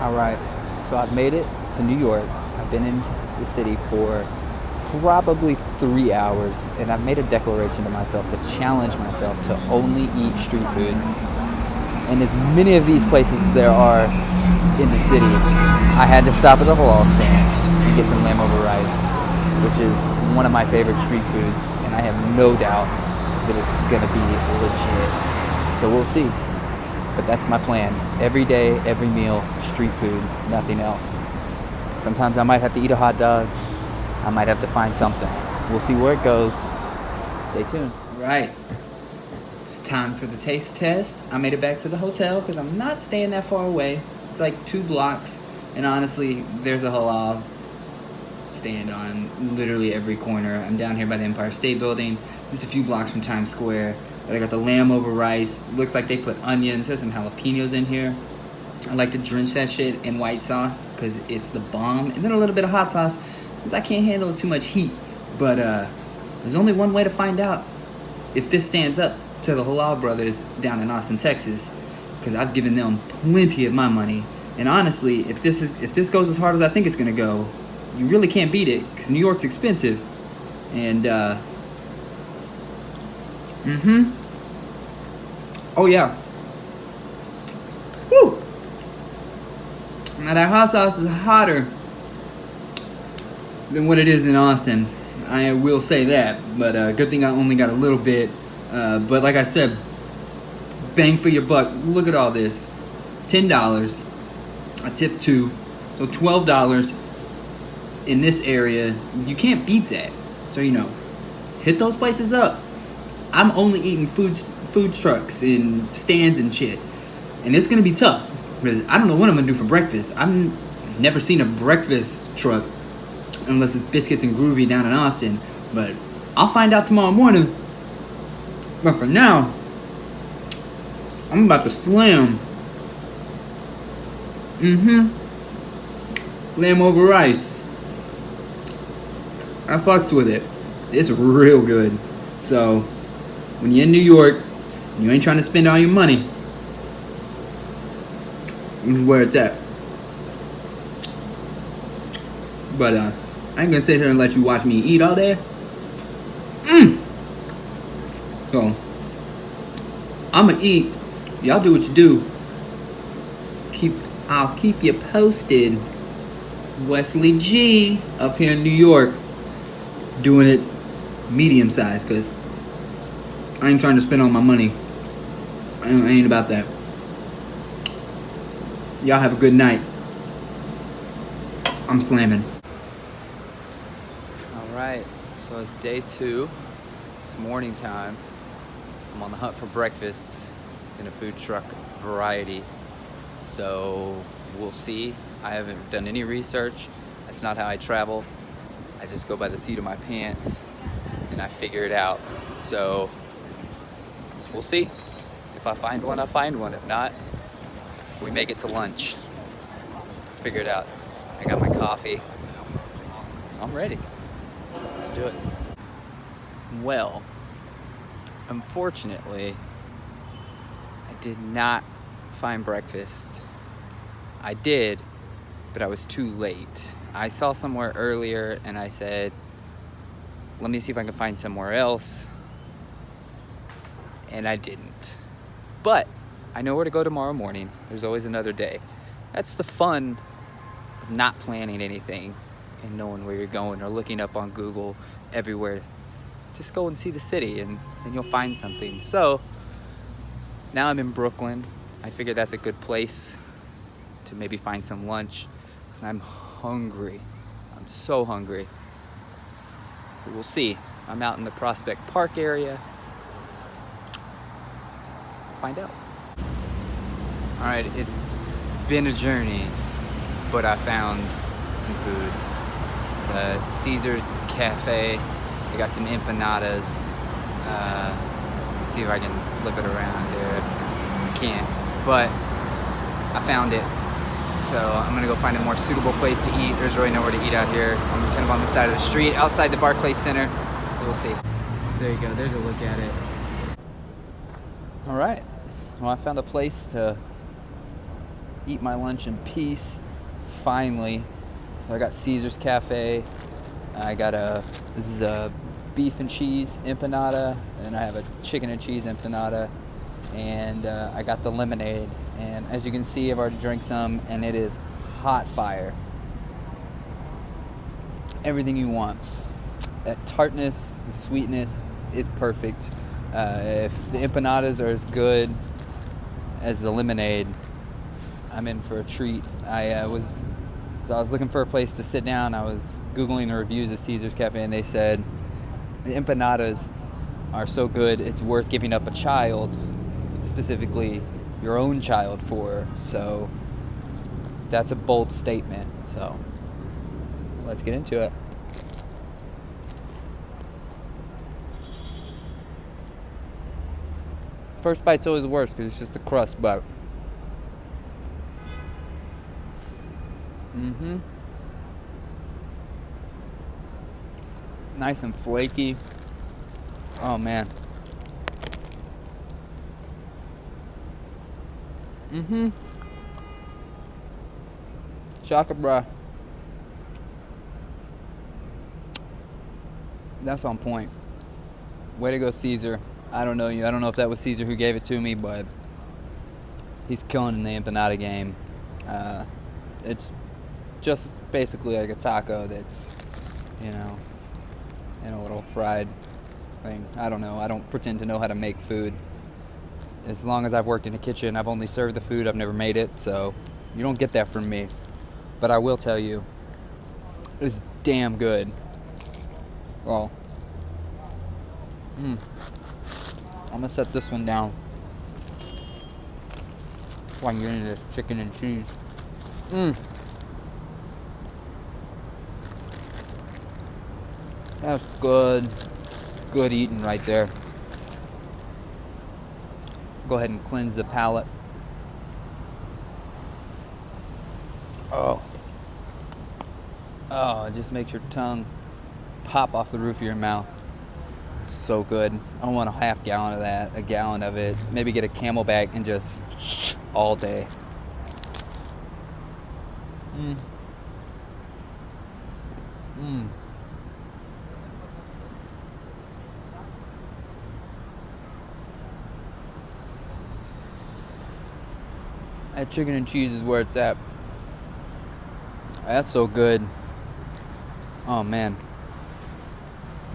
All right, so I've made it to New York. I've been in the city for probably 3 hours, and I've made a declaration to myself to challenge myself to only eat street food. And as many of these places as there are in the city, I had to stop at the halal stand and get some lamb over rice, which is one of my favorite street foods, and I have no doubt that it's gonna be legit. So we'll see. But that's my plan. Every day, every meal, street food, nothing else. Sometimes I might have to eat a hot dog. I might have to find something. We'll see where it goes. Stay tuned. Right. It's time for the taste test. I made it back to the hotel because I'm not staying that far away. It's like 2 blocks. And honestly, there's a halal stand on literally every corner. I'm down here by the Empire State Building, just a few blocks from Times Square. They got the lamb over rice. Looks like they put onions. There's some jalapenos in here. I like to drench that shit in white sauce because it's the bomb. And then a little bit of hot sauce because I can't handle too much heat. But there's only one way to find out if this stands up to the Halal Brothers down in Austin, Texas, because I've given them plenty of my money. And honestly, if this goes as hard as I think it's gonna go, you really can't beat it because New York's expensive. And oh yeah. Woo! Now that hot sauce is hotter than what it is in Austin. I will say that, but good thing I only got a little bit. But like I said, bang for your buck. Look at all this. $10. I tipped $2, so $12 in this area. You can't beat that. So hit those places up. I'm only eating food trucks and stands and shit, and it's gonna be tough because I don't know what I'm gonna do for breakfast. I've never seen a breakfast truck unless it's Biscuits and Groovy down in Austin, but I'll find out tomorrow morning. But for now, I'm about to slam lamb over rice. I fucks with it. It's real good. So when you're in New York and you ain't trying to spend all your money, this is where it's at. But I ain't gonna sit here and let you watch me eat all day. So I'ma eat. Y'all do what you do. I'll keep you posted. Wesley G up here in New York, doing it medium size, cause I ain't trying to spend all my money. I ain't about that. Y'all have a good night. I'm slamming. Alright, so it's day 2. It's morning time. I'm on the hunt for breakfast in a food truck variety. So we'll see. I haven't done any research. That's not how I travel. I just go by the seat of my pants and I figure it out. So we'll see. If I find one, I find one. If not, we make it to lunch. Figure it out. I got my coffee. I'm ready. Let's do it. Well, unfortunately, I did not find breakfast. I did, but I was too late. I saw somewhere earlier and I said, let me see if I can find somewhere else. And I didn't. But I know where to go tomorrow morning. There's always another day. That's the fun of not planning anything and knowing where you're going or looking up on Google everywhere. Just go and see the city and you'll find something. So now I'm in Brooklyn. I figured that's a good place to maybe find some lunch because I'm hungry. I'm so hungry. We'll see. I'm out in the Prospect Park area. Find out. All right, it's been a journey, but I found some food. It's a Caesar's Cafe. They got some empanadas. Let's see if I can flip it around here. I can't, but I found it. So I'm gonna go find a more suitable place to eat. There's really nowhere to eat out here. I'm kind of on the side of the street, outside the Barclays Center. We'll see. So there you go, there's a look at it. All right, well, I found a place to eat my lunch in peace, finally. So I got Caesar's Cafe. This is a beef and cheese empanada, and I have a chicken and cheese empanada, and I got the lemonade. And as you can see, I've already drank some, and it is hot fire. Everything you want. That tartness and sweetness is perfect. If the empanadas are as good as the lemonade, I'm in for a treat. I was looking for a place to sit down. I was Googling the reviews of Caesar's Cafe, and they said the empanadas are so good it's worth giving up a child, specifically your own child, for. So that's a bold statement. So let's get into it. First bite's always the worst because it's just the crust, but nice and flaky. Oh man. Shaka bruh. That's on point. Way to go, Caesar. I don't know you. I don't know if that was Caesar who gave it to me, but he's killing in the empanada game. It's just basically like a taco that's, in a little fried thing. I don't know. I don't pretend to know how to make food. As long as I've worked in a kitchen, I've only served the food. I've never made it, so you don't get that from me. But I will tell you, it's damn good. Well, I'm gonna set this one down so I can get into this chicken and cheese. That's good. Good eating right there. Go ahead and cleanse the palate. Oh, it just makes your tongue pop off the roof of your mouth. So good. I want a half gallon of that, a gallon of it. Maybe get a Camelback and just all day. That chicken and cheese is where it's at. That's so good. Oh man.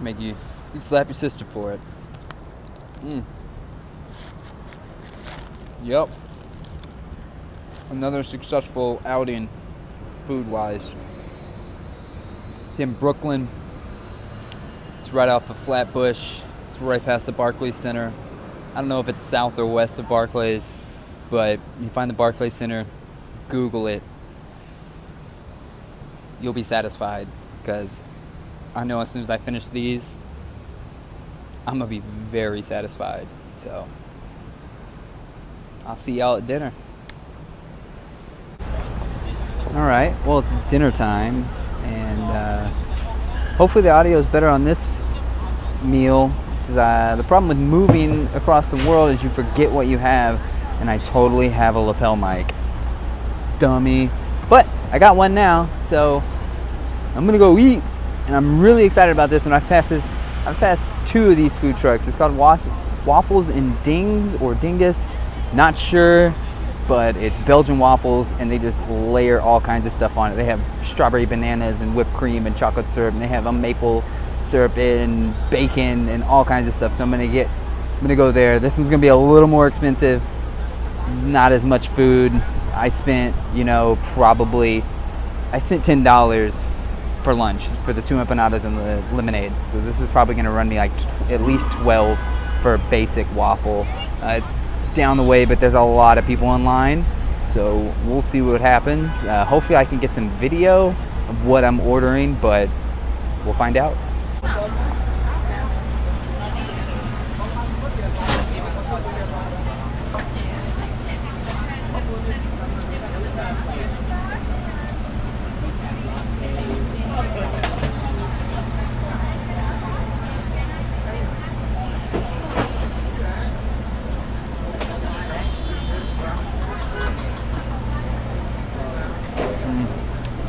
Make you slap your sister for it. Yep. Another successful outing, food-wise. It's in Brooklyn. It's right off of Flatbush. It's right past the Barclays Center. I don't know if it's south or west of Barclays, but you find the Barclays Center, Google it. You'll be satisfied, because I know as soon as I finish these, I'm going to be very satisfied. So, I'll see y'all at dinner. Alright, well, it's dinner time, and hopefully the audio is better on this meal. The problem with moving across the world is you forget what you have, and I totally have a lapel mic. Dummy. But I got one now, so I'm gonna go eat, and I'm really excited about this one. I've passed two of these food trucks. It's called Waffles and Dings or Dingus, not sure, but it's Belgian waffles, and they just layer all kinds of stuff on it. They have strawberry bananas and whipped cream and chocolate syrup, and they have a maple syrup and bacon and all kinds of stuff. So I'm gonna go there. This one's gonna be a little more expensive, not as much food. I spent $10 for lunch for the 2 empanadas and the lemonade. So this is probably gonna run me like at least 12 for a basic waffle. It's down the way, but there's a lot of people in line, so we'll see what happens. Hopefully I can get some video of what I'm ordering, but we'll find out.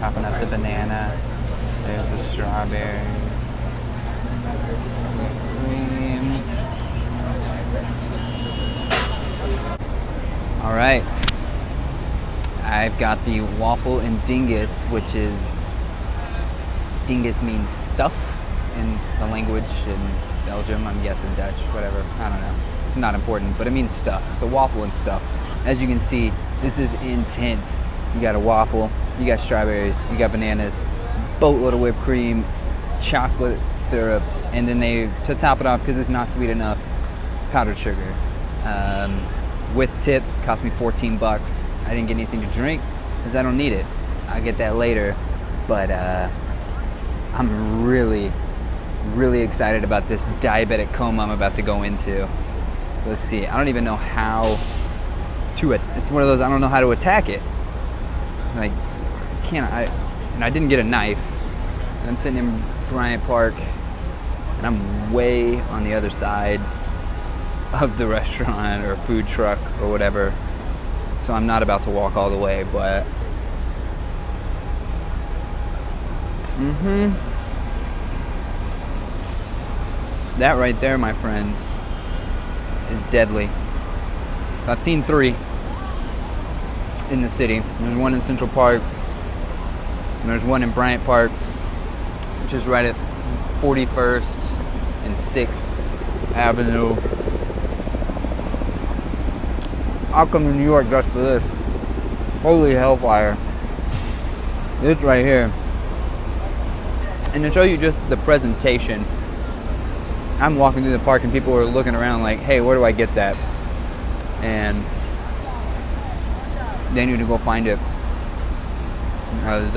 chopping up the banana. There's the strawberries. Cream. All right. I've got the waffle and dingus, which is, dingus means stuff in the language in Belgium, I'm guessing Dutch, whatever, I don't know. It's not important, but it means stuff. So waffle and stuff. As you can see, this is intense. You got a waffle, you got strawberries, you got bananas, boatload of whipped cream, chocolate syrup, and then to top it off, because it's not sweet enough, powdered sugar. With tip, cost me 14 bucks. I didn't get anything to drink because I don't need it. I'll get that later. But I'm really, really excited about this diabetic coma I'm about to go into. So let's see. I don't even know how to it. It's one of those, I don't know how to attack it. Like, I didn't get a knife. And I'm sitting in Bryant Park, and I'm way on the other side of the restaurant or food truck or whatever. So I'm not about to walk all the way, but that right there, my friends, is deadly. So I've seen 3 in the city. There's one in Central Park, and there's one in Bryant Park, which is right at 41st and 6th Avenue. I'll come to New York just for this. Holy hellfire. This right here. And to show you just the presentation, I'm walking through the park and people are looking around like, hey, where do I get that? And they need to go find it. Because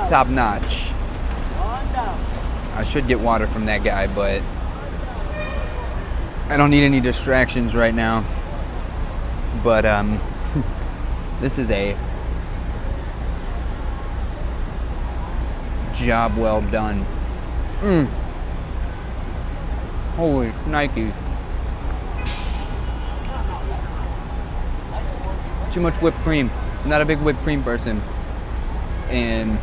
top notch. I should get water from that guy, but I don't need any distractions right now. But this is a job well done. Holy Nikes. Too much whipped cream. I'm not a big whipped cream person, and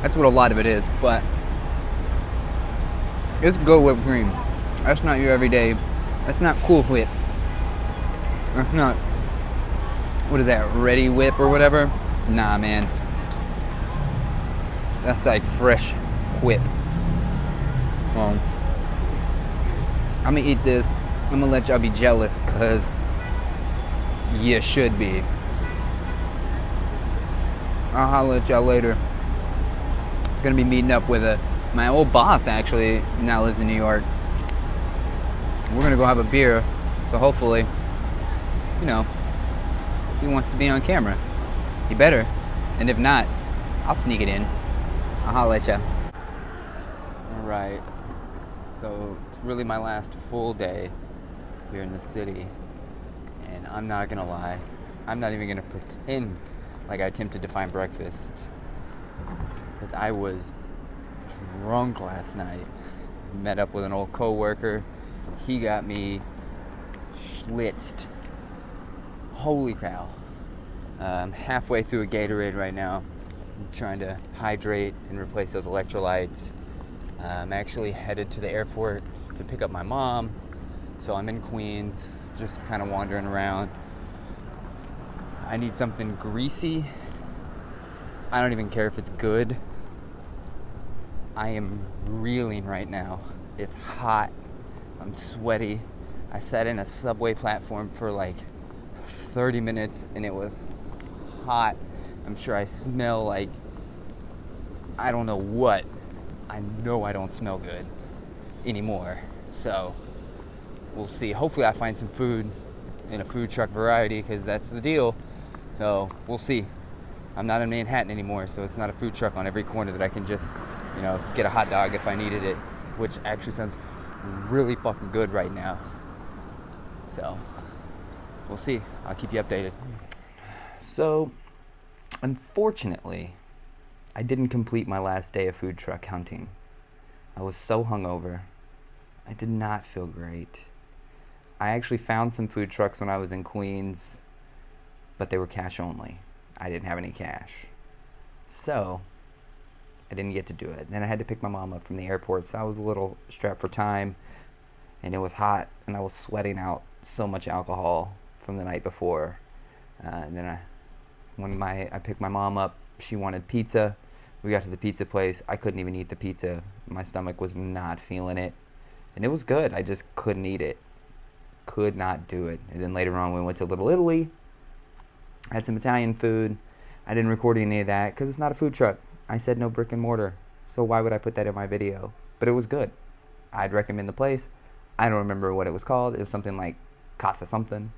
that's what a lot of it is, but it's good whipped cream. That's not your everyday, that's not Cool Whip. That's not, what is that, Ready Whip or whatever? Nah, man. That's like fresh whip. Well, I'm gonna eat this. I'm gonna let y'all be jealous, cause you should be. I'll holler at y'all later. Gonna be meeting up with my old boss, actually, now lives in New York. We're gonna go have a beer, so hopefully, you know, he wants to be on camera. He better. And if not, I'll sneak it in. I'll holler at ya. Alright, so it's really my last full day here in the city, and I'm not gonna lie, I'm not even gonna pretend like I attempted to find breakfast, because I was drunk last night. Met up with an old coworker. He got me schlitzed. Holy cow. Halfway through a Gatorade right now. I'm trying to hydrate and replace those electrolytes. I'm actually headed to the airport to pick up my mom. So I'm in Queens, just kind of wandering around. I need something greasy. I don't even care if it's good. I am reeling right now. It's hot. I'm sweaty. I sat in a subway platform for like 30 minutes and it was hot. I'm sure I smell like I don't know what. I know I don't smell good anymore. So we'll see. Hopefully I find some food in a food truck variety, because that's the deal. So we'll see. I'm not in Manhattan anymore, so it's not a food truck on every corner that I can just, you know, get a hot dog if I needed it, which actually sounds really fucking good right now. So we'll see. I'll keep you updated. So unfortunately, I didn't complete my last day of food truck hunting. I was so hungover. I did not feel great. I actually found some food trucks when I was in Queens, but they were cash only. I didn't have any cash. So I didn't get to do it. Then I had to pick my mom up from the airport, so I was a little strapped for time, and it was hot, and I was sweating out so much alcohol from the night before. And then when I picked my mom up, she wanted pizza. We got to the pizza place. I couldn't even eat the pizza. My stomach was not feeling it, and it was good. I just couldn't eat it. Could not do it. And then later on, we went to Little Italy. Had some Italian food. I didn't record any of that because it's not a food truck. I said no brick and mortar, so why would I put that in my video? But it was good. I'd recommend the place. I don't remember what it was called. It was something like Casa something.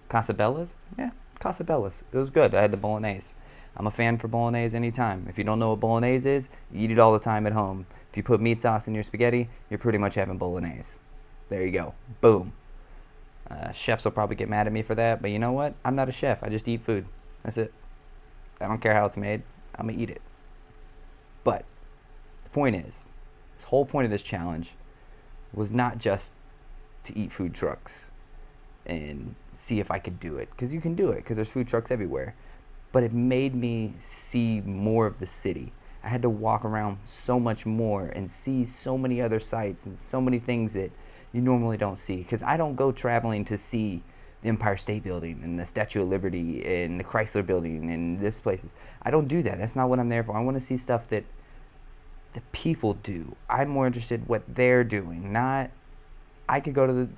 Casa Bella's? Yeah, Casa Bella's. It was good. I had the bolognese. I'm a fan for bolognese anytime. If you don't know what bolognese is, you eat it all the time at home. If you put meat sauce in your spaghetti, you're pretty much having bolognese. There you go. Boom. Chefs will probably get mad at me for that, but you know what? I'm not a chef. I just eat food. That's it. I don't care how it's made. I'm going to eat it. But the point is, this whole point of this challenge was not just to eat food trucks and see if I could do it, because you can do it, because there's food trucks everywhere. But it made me see more of the city. I had to walk around so much more and see so many other sites and so many things that you normally don't see, because I don't go traveling to see the Empire State Building and the Statue of Liberty and the Chrysler Building and this places. I don't do that. That's not what I'm there for. I want to see stuff that the people do. I'm more interested in what they're doing. Not, I could go to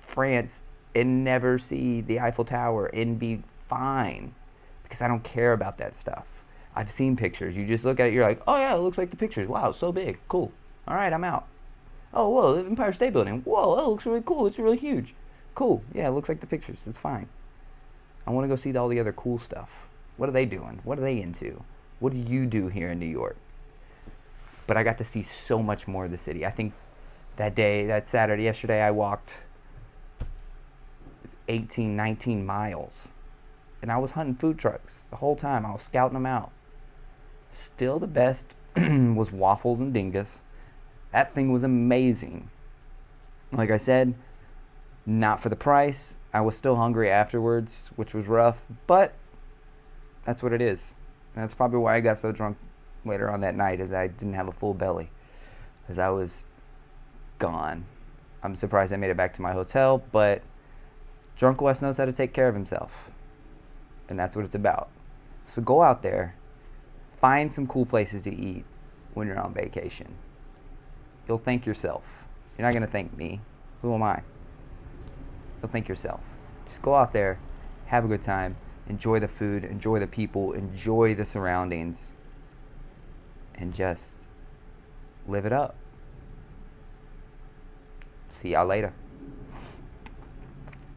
France and never see the Eiffel Tower and be fine, because I don't care about that stuff. I've seen pictures. You just look at it, you're like, oh yeah, it looks like the pictures. Wow, it's so big. Cool. All right, I'm out. Oh, whoa, the Empire State Building. Whoa, that looks really cool. It's really huge. Cool. Yeah, it looks like the pictures. It's fine. I want to go see all the other cool stuff. What are they doing? What are they into? What do you do here in New York? But I got to see so much more of the city. I think that day, that Saturday, yesterday, I walked 18, 19 miles. And I was hunting food trucks the whole time. I was scouting them out. Still the best was Waffles and Dingus. That thing was amazing. Like I said, not for the price. I was still hungry afterwards, which was rough, but that's what it is. And that's probably why I got so drunk later on that night, is I didn't have a full belly, because I was gone. I'm surprised I made it back to my hotel, but Drunk West knows how to take care of himself, and that's what it's about. So go out there, find some cool places to eat when you're on vacation. You'll thank yourself. You're not going to thank me. Who am I? You'll thank yourself. Just go out there, have a good time, enjoy the food, enjoy the people, enjoy the surroundings, and just live it up. See y'all later.